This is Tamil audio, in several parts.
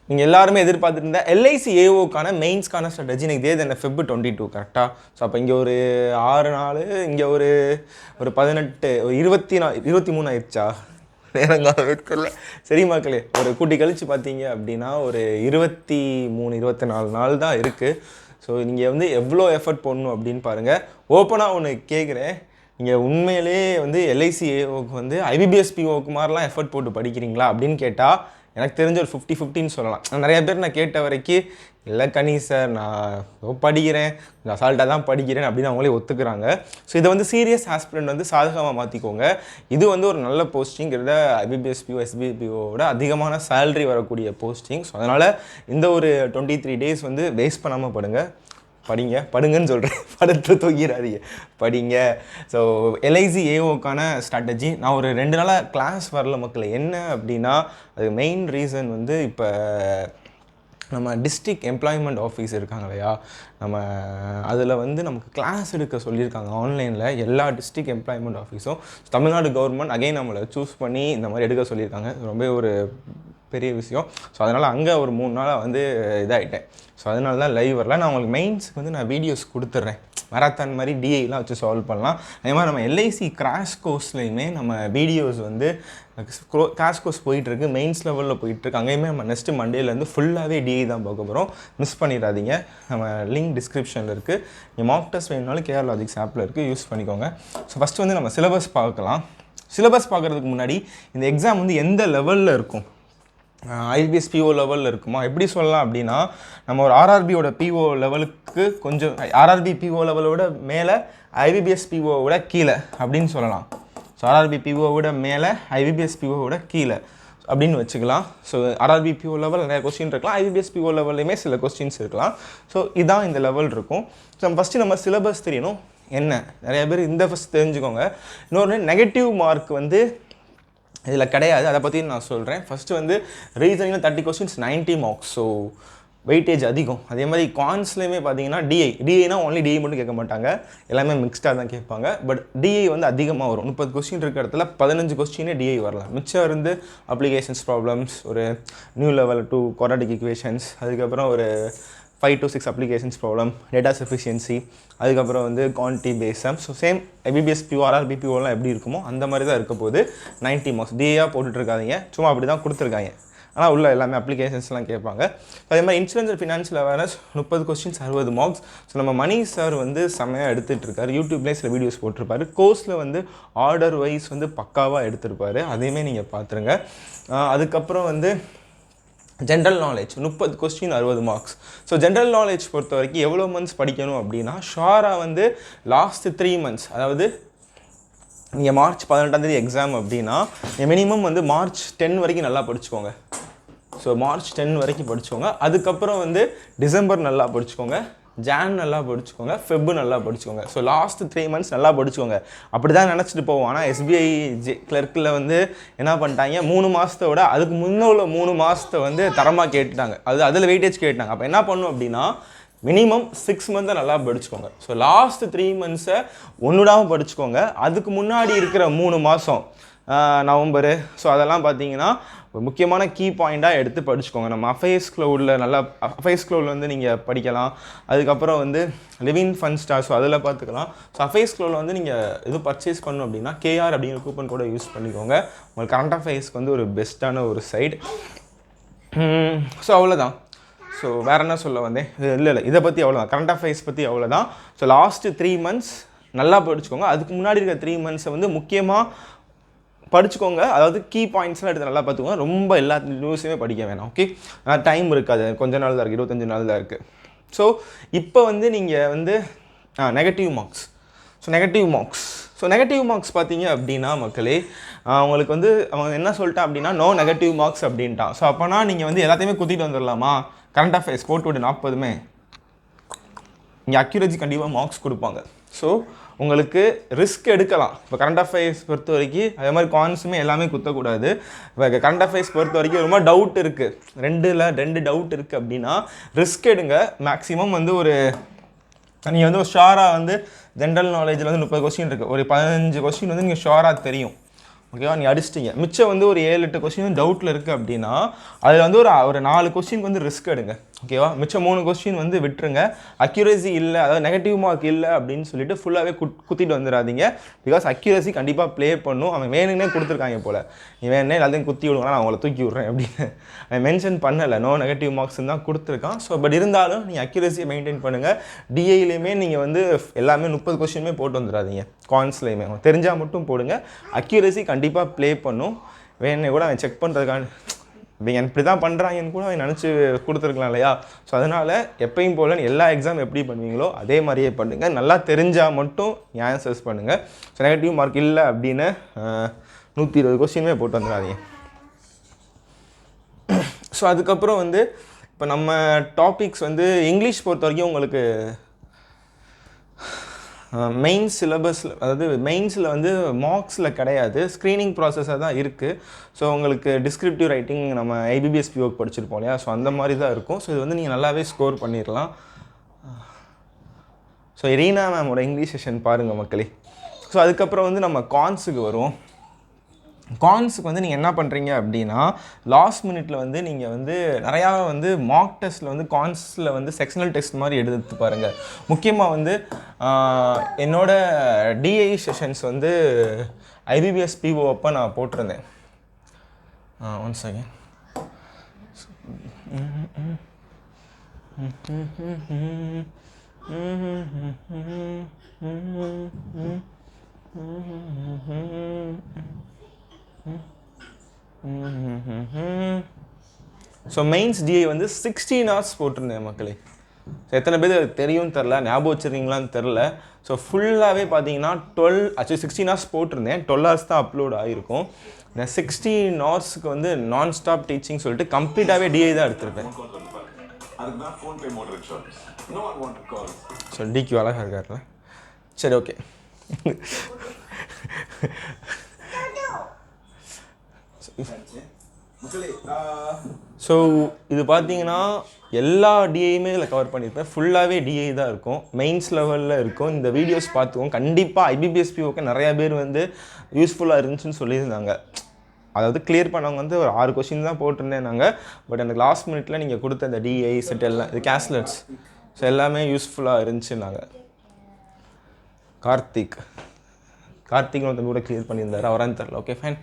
நீங்கள் எல்லாருமே எதிர்பார்த்துருந்த எல்ஐசி ஏஓக்கான மெயின்ஸ்க்கான ஸ்ட்ராட்டஜி எனக்கு தேதி என்ன Feb 22 கரெக்டாக. ஸோ அப்போ இங்கே ஒரு 6 நாள், இங்கே ஒரு 18, ஒரு 23 ஆயிடுச்சா நேரங்க வெட்கல. சரி மக்களே, ஒரு கூட்டி கழித்து பார்த்தீங்க அப்படின்னா ஒரு 24 நாள் தான் இருக்குது. ஸோ நீங்கள் வந்து எவ்வளோ எஃபர்ட் போடணும் அப்படின்னு பாருங்கள். ஓப்பனாக ஒன்று கேட்குறேன், நீங்கள் உண்மையிலே வந்து எல்ஐசி ஏஓக்கு வந்து ஐபிபிஎஸ் பிஓக்கு மாதிரிலாம் எஃபர்ட் போட்டு படிக்கிறீங்களா அப்படின்னு கேட்டால் எனக்கு தெரிஞ்ச ஒரு 50-50ன்னு சொல்லலாம். நிறைய பேர் நான் கேட்ட வரைக்கும் இல்லை கனீஷ் சார் நான் படிக்கிறேன், நான் அசால்ட்டாக தான் படிக்கிறேன் அப்படின்னு அவங்களே ஒத்துக்கிறாங்க. ஸோ இதை வந்து சீரியஸ் ஆஸ்பிரண்ட் வந்து சாதகமாக மாற்றிக்கோங்க. இது வந்து ஒரு நல்ல போஸ்டிங்கிறத ஐபிபிஎஸ்பிஓ எஸ்பிபிஓட அதிகமான சேலரி வரக்கூடிய போஸ்டிங். ஸோ அதனால் இந்த ஒரு 23 days வந்து வேஸ்ட் பண்ணாமல் படுங்கன்னு சொல்கிறேன், படுத்து தூக்கிடாதீங்க, படிங்க. ஸோ எல்ஐசி ஏஓக்கான ஸ்ட்ராட்டஜி நான் ஒரு 2 நாளாக கிளாஸ் வரல மக்கள். என்ன அப்படின்னா அது மெயின் ரீசன் வந்து இப்போ நம்ம டிஸ்ட்ரிக்ட் எம்ப்ளாய்மெண்ட் ஆஃபீஸ் இருக்காங்க இல்லையா, நம்ம அதில் வந்து நமக்கு கிளாஸ் எடுக்க சொல்லியிருக்காங்க ஆன்லைனில். எல்லா டிஸ்ட்ரிக்ட் எம்ப்ளாய்மெண்ட் ஆஃபீஸும் தமிழ்நாடு கவர்மெண்ட் அகைன் நம்மளை சூஸ் பண்ணி இந்த மாதிரி எடுக்க சொல்லியிருக்காங்க. ரொம்ப ஒரு பெரிய விஷயம். ஸோ அதனால் அங்கே ஒரு 3 நாளாக வந்து இதாகிட்டேன். ஸோ அதனால தான் லைவ் வரல. நான் உங்களுக்கு மெயின்ஸ்க்கு வந்து நான் வீடியோஸ் கொடுத்துட்றேன், மேரத்தான் மாதிரி டிஐலாம் வச்சு சால்வ் பண்ணலாம். அதே மாதிரி நம்ம எல்ஐசி கிராஷ் கோர்ஸ்லையுமே நம்ம வீடியோஸ் வந்து கிராஷ் கோர்ஸ் போயிட்டுருக்கு, மெயின்ஸ் லெவலில் போயிட்டுருக்கு. அங்கேயுமே நம்ம நெக்ஸ்ட்டு மண்டேலேருந்து ஃபுல்லாகவே டிஐ தான் பார்க்க போகிறோம். மிஸ் பண்ணிடாதீங்க. நம்ம லிங்க் டிஸ்கிரிப்ஷனில் இருக்குது. நீங்கள் மாக் டெஸ்ட் வேணுனாலும் kaneeshreenalogics ஆப்பில் இருக்குது, யூஸ் பண்ணிக்கோங்க. ஸோ ஃபஸ்ட்டு வந்து நம்ம சிலபஸ் பார்க்கலாம். சிலபஸ் பார்க்குறதுக்கு முன்னாடி இந்த எக்ஸாம் வந்து எந்த லெவலில் இருக்கும், ஐபிஎஸ் பிஓ லெவலில் இருக்குமா எப்படி சொல்லலாம் அப்படின்னா, நம்ம ஒரு ஆர்ஆர்பியோட பிஓ லெவலுக்கு கொஞ்சம் ஆர்ஆர்பி பிஓ லெவலோட மேலே ஐபிபிஎஸ் பிஓவோட கீழே அப்படின்னு சொல்லலாம். ஸோ ஆர்ஆர்பி பிஓவோட மேலே ஐபிபிஎஸ் பிஓவோட கீழே அப்படின்னு வச்சுக்கலாம். ஸோ ஆர்ஆர்பி பிஓ லெவல் நிறைய கொஸ்டின் இருக்கலாம், ஐபிபிஎஸ் பிஓ லெவல்லையுமே சில கொஸ்டின்ஸ் இருக்கலாம். ஸோ இதான் இந்த லெவல் இருக்கும். ஸோ ஃபஸ்ட்டு நம்ம சிலபஸ் தெரியணும் என்ன, நிறைய பேர் இந்த ஃபஸ்ட் தெரிஞ்சுக்கோங்க. இன்னொன்று நெகட்டிவ் மார்க் வந்து இதில் கிடையாது, அதை பற்றி நான் சொல்கிறேன். ஃபஸ்ட்டு வந்து ரீசனிங்கில் 30 questions 90 marks. ஸோ வெயிட்டேஜ் அதிகம். அதே மாதிரி கான்ஸ்லேயுமே பார்த்தீங்கன்னா டிஐனா ஒன்லி டிஐ மட்டும் கேட்க மாட்டாங்க, எல்லாமே மிக்ஸ்டாக தான் கேட்பாங்க. பட் டிஐ வந்து அதிகமாக வரும். 30 question இருக்கிற இடத்துல 15 question டிஐ வரலாம். மிச்சம் இருந்து அப்ளிகேஷன்ஸ் ப்ராப்ளம்ஸ், ஒரு நியூ லெவல் 2 quadratic equations, அதுக்கப்புறம் ஒரு 5 to 6 applications problem, data sufficiency, அதுக்கப்புறம் வந்து quantity based sum. So same IBPS PO RRB பிஓலாம் எப்படி இருக்குமோ அந்த மாதிரி தான் இருக்க போது. 90 marks டிஏயாக போட்டுட்ருக்காதீங்க, சும்மா அப்படி தான் கொடுத்துருக்காங்க. ஆனால் உள்ள எல்லாமே அப்ளிகேஷன்ஸ்லாம் கேட்பாங்க. அதே மாதிரி insurance and financial awareness 30 questions 60 marks. So நம்ம மணி சார் வந்து செம்மையாக எடுத்துகிட்ருக்காரு, யூடியூப்லேயே சில வீடியோஸ் போட்டிருப்பாரு. கோர்ஸில் வந்து ஆர்டர் வைஸ் வந்து பக்காவாக எடுத்திருப்பாரு, அதையுமே நீங்கள் பார்த்துருங்க. அதுக்கப்புறம் வந்து general knowledge 30 question 60 marks. So general knowledge பொறுத்த வரைக்கும் எவ்வளோ மந்த்ஸ் படிக்கணும் அப்படின்னா, ஷாராக வந்து லாஸ்ட் 3 months, அதாவது நீங்கள் மார்ச் 18 எக்ஸாம் அப்படின்னா மினிமம் வந்து மார்ச் 10 வரைக்கும் நல்லா படிச்சுக்கோங்க. ஸோ மார்ச் 10 வரைக்கும் படிச்சுக்கோங்க. அதுக்கப்புறம் வந்து டிசம்பர் நல்லா படிச்சுக்கோங்க, ஜான் நல்லா படிச்சுக்கோங்க, ஃபெப் நல்லா படிச்சுக்கோங்க. ஸோ லாஸ்ட் 3 months நல்லா படிச்சுக்கோங்க. அப்படி தான் நினச்சிட்டு போவோம். ஆனால் எஸ்பிஐ கிளர்க்கில் வந்து என்ன பண்ணிட்டாங்க, 3 மாதத்தோட அதுக்கு முன்னே உள்ள 3 மாதத்தை வந்து தரமாக கேட்டுட்டாங்க, அதில் வெயிட்டேஜ் கேட்டாங்க. அப்போ என்ன பண்ணணும் அப்படின்னா மினிமம் 6 months நல்லா படிச்சுக்கோங்க. ஸோ லாஸ்ட் 3 months ஒன்றுடாமல் படிச்சுக்கோங்க. அதுக்கு முன்னாடி இருக்கிற 3 மாதம் நவம்பரு, ஸோ அதெல்லாம் பார்த்தீங்கன்னா ஒரு முக்கியமான கீ பாயிண்ட்டாக எடுத்து படிச்சுக்கோங்க. நம்ம affairsCloudல நல்லா affairsCloudல வந்து நீங்கள் படிக்கலாம். அதுக்கப்புறம் வந்து லிவிங் ஃபன் ஸ்டார், ஸோ அதில் பார்த்துக்கலாம். ஸோ affairsCloudல வந்து நீங்கள் எதுவும் பர்ச்சேஸ் பண்ணணும் அப்படின்னா கேஆர் அப்படிங்கிற கூப்பன் கூட யூஸ் பண்ணிக்கோங்க. உங்களுக்கு கரண்ட் அஃபேர்ஸ்க்கு வந்து ஒரு பெஸ்ட்டான ஒரு சைடு. ஸோ அவ்வளோதான். ஸோ வேறு என்ன சொல்ல வந்தேன், இல்லை இதை பற்றி அவ்வளோதான், கரண்ட் அஃபேர்ஸ் பற்றி அவ்வளோதான். ஸோ லாஸ்ட்டு 3 months நல்லா படிச்சுக்கோங்க. அதுக்கு முன்னாடி இருக்கிற 3 months வந்து முக்கியமாக படிச்சுக்கோங்க. அதாவது கீ பாயிண்ட்ஸ்லாம் எடுத்து நல்லா பார்த்துக்கோங்க. ரொம்ப எல்லா நியூஸுமே படிக்க வேணாம், ஓகே. ஆனால் டைம் இருக்காது, கொஞ்ச நாள் தான் இருக்குது, 25 நாள் தான் இருக்குது. ஸோ இப்போ வந்து நீங்கள் வந்து negative marks. So negative marks பார்த்தீங்க அப்படின்னா மக்களே, அவங்களுக்கு வந்து அவங்க என்ன சொல்லிட்டான் அப்படின்னா நோ நெகட்டிவ் மார்க்ஸ் அப்படின்ட்டான். ஸோ அப்போனா நீங்கள் வந்து எல்லாத்தையுமே குத்திட்டு வந்துடலாமா, கரண்ட் அஃபேர்ஸ் போட்டு விட்டு 40மே இங்கே அக்யூரேசி கண்டிப்பாக மார்க்ஸ் கொடுப்பாங்க. ஸோ உங்களுக்கு ரிஸ்க் எடுக்கலாம். இப்போ கரண்ட் அஃபேர்ஸ் பொறுத்த வரைக்கும் அதே மாதிரி கான்ஸுமே எல்லாமே குத்தக்கூடாது. இப்போ கரண்ட் அஃபேர்ஸ் பொறுத்த வரைக்கும் ரொம்ப டவுட் இருக்குது, 2 டவுட் இருக்குது அப்படின்னா ரிஸ்க் எடுங்க. மேக்ஸிமம் வந்து ஒரு நீங்கள் வந்து ஒரு ஷாராக வந்து ஜென்ரல் நாலேஜில் வந்து 30 question இருக்குது, ஒரு 15 question வந்து நீங்கள் ஷாராக தெரியும். ஓகேவா, நீ அடிச்சிட்டிங்க. மிச்சம் வந்து ஒரு 7-8 கொஸ்டின் டவுட்டில் இருக்குது அப்படின்னா அதில் வந்து ஒரு 4 கொஸ்டின் வந்து ரிஸ்க் எடுங்க. ஓகேவா, மிச்சம் 3 கொஸ்டின் வந்து விட்டுருங்க. அக்யூரேசி இல்லை, அதாவது நெகட்டிவ் மார்க் இல்லை அப்படின்னு சொல்லிட்டு ஃபுல்லாகவே குத்திட்டு வந்துடாதீங்க. பிகாஸ் அக்யூரேசி கண்டிப்பாக ப்ளே பண்ணும். அவன் வேணுன்னே கொடுத்துருக்காங்க போல், நீ வேணே எல்லாத்தையும் குத்தி விடுவானா, நான் அவங்கள தூக்கி விட்றேன் அப்படின்னு அவன் மென்ஷன் பண்ணலை. நோ நெகட்டிவ் மார்க்ஸ் தான் கொடுத்துருக்கான். ஸோ பட் இருந்தாலும் நீங்கள் அக்யூரேசியை மெயின்டைன் பண்ணுங்கள். டிஐலையுமே நீங்கள் வந்து எல்லாமே 30 கொஸ்டினுமே போட்டு வந்துடாதீங்க. கான்ஸ்லையுமே தெரிஞ்சால் மட்டும் போடுங்க. அக்யூரேசி கண்டிப்பாக ப்ளே பண்ணும். வேணே கூட அவன் செக் பண்ணுறதுக்கான இவங்க இப்படி தான் பண்ணுறாங்கன்னு கூட அவன் நினச்சி கொடுத்துருக்கலாம் இல்லையா. ஸோ அதனால் எப்பயும் போல் எல்லா எக்ஸாம் எப்படி பண்ணுவீங்களோ அதே மாதிரியே பண்ணுங்கள். நல்லா தெரிஞ்சால் மட்டும் ஆன்சர்ஸ் பண்ணுங்கள். ஸோ நெகட்டிவ் மார்க் இல்லை அப்படின்னு 120 கொஸ்டினுமே போட்டு வந்துடாதீங்க. ஸோ அதுக்கப்புறம் வந்து இப்போ நம்ம டாபிக்ஸ் வந்து இங்கிலீஷ் பொறுத்த வரைக்கும் உங்களுக்கு மெயின்ஸ் சிலபஸில், அதாவது மெயின்ஸில் வந்து மார்க்ஸில் கிடையாது, ஸ்க்ரீனிங் ப்ராசஸாக தான் இருக்குது. ஸோ உங்களுக்கு டிஸ்கிரிப்டிவ் ரைட்டிங் நம்ம ஐபிபிஎஸ் ஒர்க் படிச்சிருப்போம் இல்லையா, ஸோ அந்த மாதிரி தான் இருக்கும். ஸோ இது வந்து நீங்கள் நல்லாவே ஸ்கோர் பண்ணிடலாம். ஸோ ரீனா மேமோட இங்கிலீஷ் செஷன் பாருங்கள் மக்களே. ஸோ அதுக்கப்புறம் வந்து நம்ம கான்ஸுக்கு வருவோம். கான்ஸுக்கு வந்து நீங்கள் என்ன பண்ணுறீங்க அப்படின்னா லாஸ்ட் மினிட்ல வந்து நீங்கள் வந்து நிறையா வந்து மார்க் டெஸ்ட்டில் வந்து கான்ஸில் வந்து செக்ஷனல் டெஸ்ட் மாதிரி எடுத்து பாருங்கள். முக்கியமாக வந்து என்னோட டிஐ செஷன்ஸ் வந்து ஐபிபிஎஸ் பிஓ அப்போ நான் போட்டிருந்தேன். One second. So mains DI வந்து 16 hours போட்டிருந்தேன் மக்களே. ஸோ எத்தனை பேர் அது தெரியும் தெரில, ஞாபகம் வச்சுருக்கீங்களான்னு தெரில. ஸோ ஃபுல்லாகவே பார்த்தீங்கன்னா 16 hours போட்டிருந்தேன். 12 hours தான் அப்லோட் ஆகிருக்கும். நான் 16 ஹவர்ஸுக்கு வந்து நான் ஸ்டாப் டீச்சிங் சொல்லிட்டு கம்ப்ளீட்டாகவே டிஐ தான் எடுத்திருப்பேன். ஸோ டிக்யூ அழகாக இருக்கார்ல. சரி, ஓகே. ஸோ இது பார்த்தீங்கன்னா எல்லா டிஐயுமே இதில் கவர் பண்ணியிருப்பேன். ஃபுல்லாகவே டிஐ தான் இருக்கும், மெயின்ஸ் லெவலில் இருக்கும். இந்த வீடியோஸ் பார்த்துக்கோங்க. கண்டிப்பாக ஐபிபிஎஸ்பி ஓகே நிறையா பேர் வந்து யூஸ்ஃபுல்லாக இருந்துச்சுன்னு சொல்லியிருந்தாங்க. அதாவது கிளியர் பண்ணவங்க வந்து ஒரு 6 கொஸ்டின் தான் போட்டிருந்தேன் நாங்கள். பட் எனக்கு லாஸ்ட் மினிட்ல நீங்கள் கொடுத்த இந்த டிஐ செட் எல்லாம், இது கேஸ்லெட்ஸ், ஸோ எல்லாமே யூஸ்ஃபுல்லாக இருந்துச்சுன்னாங்க. கார்த்திக் வந்து கூட கிளியர் பண்ணியிருந்தார், அவரான்னு தெரில. Okay fine.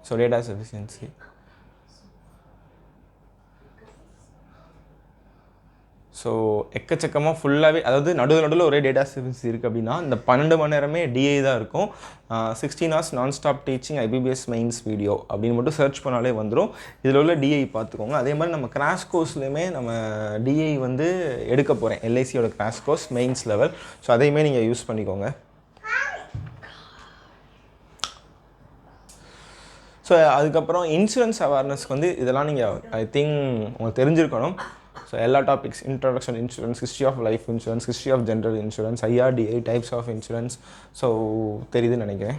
So data sufficiency, so எக்கச்சக்கமாக ஃபுல்லாகவே, அதாவது நடுவில் ஒரே டேட்டா சஃபிஷியன்சி இருக்குது அப்படின்னா இந்த 12 மணி நேரமே டிஐ தான் இருக்கும். 16 hours நான் stop teaching IBPS mains video அப்படின்னு மட்டும் சர்ச் பண்ணாலே வந்துடும். இதில் உள்ள டிஐ பார்த்துக்கோங்க. அதே மாதிரி நம்ம கிராஷ் கோர்ஸ்லேயுமே நம்ம டிஐ வந்து எடுக்க போகிறேன், எல்ஐசியோட crash course mains level. So அதையுமே நீங்கள் யூஸ் பண்ணிக்கோங்க. ஸோ அதுக்கப்புறம் இன்சூரன்ஸ் அவேர்னஸ்க்கு வந்து இதெல்லாம் நீங்கள் ஐ திங்க் உங்களுக்கு தெரிஞ்சிருக்கணும். ஸோ எல்லா topics, introduction insurance, history of life insurance, history of general insurance, IRDI, types of insurance, so தெரியுதுன்னு நினைக்கிறேன்.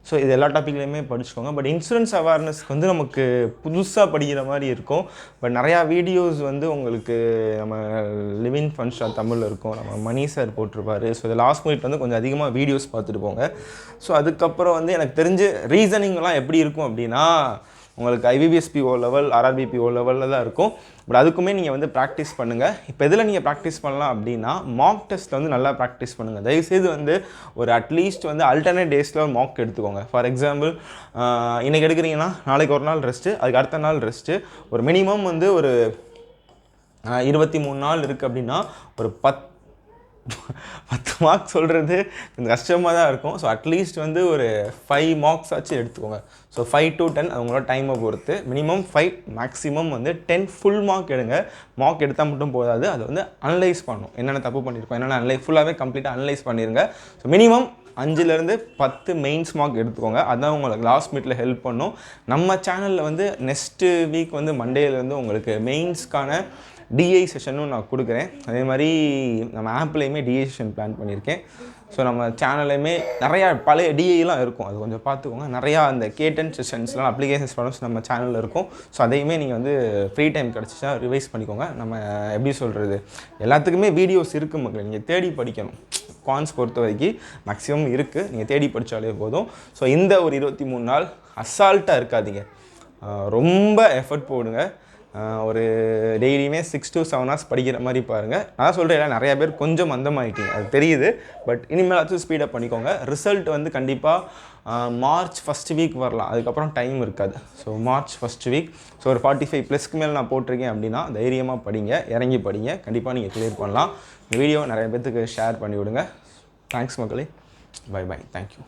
ஸோ இது எல்லா டாப்பிக்லையுமே படிச்சுக்கோங்க. பட் இன்சூரன்ஸ் அவேர்னஸ்க்கு வந்து நமக்கு புதுசாக படிக்கிற மாதிரி இருக்கும். பட் நிறையா வீடியோஸ் வந்து உங்களுக்கு நம்ம லிவிங் ஃபன்ஷா தமிழில் இருக்கும், நம்ம மணி சார் போட்டிருப்பாரு. ஸோ இது லாஸ்ட் மினிட் வந்து கொஞ்சம் அதிகமாக வீடியோஸ் பார்த்துட்டு போங்க. ஸோ அதுக்கப்புறம் வந்து எனக்கு தெரிஞ்சு ரீசனிங்லாம் எப்படி இருக்கும் அப்படின்னா உங்களுக்கு ஐபிபிஎஸ்பிஓ லெவல், ஆர்ஆர்பிபிஓ லெவலில் தான் இருக்கும். பட் அதுக்குமே நீங்கள் வந்து ப்ராக்டிஸ் பண்ணுங்கள். இப்போ எதில் நீங்கள் ப்ராக்டிஸ் பண்ணலாம் அப்படின்னா மார்க் டெஸ்ட்டில் வந்து நல்லா ப்ராக்டிஸ் பண்ணுங்கள். தயவுசெய்து வந்து ஒரு அட்லீஸ்ட் வந்து அல்டர்னேட் டேஸில் ஒரு மார்க் எடுத்துக்கோங்க. ஃபார் எக்ஸாம்பிள் இன்றைக்கி எடுக்கிறீங்கன்னா நாளைக்கு ஒரு நாள் ரெஸ்ட்டு, அதுக்கு அடுத்த நாள் ரெஸ்ட்டு. ஒரு மினிமம் வந்து ஒரு 23 நாள் இருக்குது அப்படின்னா ஒரு 10 மார்க் சொல்கிறது கொஞ்சம் கஷ்டமாக தான் இருக்கும். ஸோ அட்லீஸ்ட் வந்து ஒரு 5 மார்க்ஸ் ஆச்சு எடுத்துக்கோங்க. ஸோ 5 to 10 அவங்களோட டைமை பொறுத்து, மினிமம் 5, மேக்ஸிமம் வந்து 10 ஃபுல் மார்க் எடுங்க. மார்க் எடுத்தால் மட்டும் போதாது, அதை வந்து அனலைஸ் பண்ணணும். என்னென்ன தப்பு பண்ணியிருக்கோம், என்னென்ன ஃபுல்லாகவே கம்ப்ளீட்டாக அனலைஸ் பண்ணிடுங்க. ஸோ மினிமம் 5லேருந்து 10 மெயின்ஸ் மார்க் எடுத்துக்கோங்க. அதுதான் உங்களுக்கு லாஸ்ட் மினிட்ல ஹெல்ப் பண்ணும். நம்ம சேனலில் வந்து நெக்ஸ்ட்டு வீக் வந்து மண்டேலேருந்து உங்களுக்கு மெயின்ஸ்க்கான டிஐ செஷனும் நான் கொடுக்குறேன். அதே மாதிரி நம்ம ஆப்லேயுமே டிஐ செஷன் பிளான் பண்ணியிருக்கேன். ஸோ நம்ம சேனல்லையுமே நிறையா பழைய டிஐலாம் இருக்கும், அது கொஞ்சம் பார்த்துக்கோங்க. நிறையா அந்த கேட்டன் செஷன்ஸ்லாம் அப்ளிகேஷன்ஸ் ப்ராப்ளம்ஸ் நம்ம சேனலில் இருக்கும். ஸோ அதையுமே நீங்கள் வந்து ஃப்ரீ டைம் கிடச்சிச்சா ரிவைஸ் பண்ணிக்கோங்க. நம்ம எப்படி சொல்கிறது, எல்லாத்துக்குமே வீடியோஸ் இருக்குது மக்கள், நீங்கள் தேடி படிக்கணும். குவான்ஸ் பொறுத்த வரைக்கும் மேக்ஸிமம் இருக்குது, நீங்கள் தேடி படித்தாலே போதும். ஸோ இந்த ஒரு 23 நாள் அசால்ட்டாக இருக்காதீங்க, ரொம்ப எஃபர்ட் போடுங்க. ஒரு டெய்லியுமே 6 to 7 hours படிக்கிற மாதிரி பாருங்கள். நான் சொல்கிறேன், நிறையா பேர் கொஞ்சம் மந்தமாகிட்டீங்க, அது தெரியுது. பட் இனிமேலாச்சும் ஸ்பீடப் பண்ணிக்கோங்க. ரிசல்ட் வந்து கண்டிப்பாக மார்ச் ஃபஸ்ட் வீக் வரலாம், அதுக்கப்புறம் டைம் இருக்காது. So March first week, so ஒரு 45+ மேலே நான் போட்டிருக்கேன் அப்படின்னா தைரியமாக படிங்க, இறங்கி படிங்க, கண்டிப்பாக நீங்கள் கிளியர் பண்ணலாம். இந்த வீடியோ நிறைய பேர்த்துக்கு ஷேர் பண்ணி விடுங்க. தேங்க்ஸ் மக்களே, பை பை, தேங்க்யூ.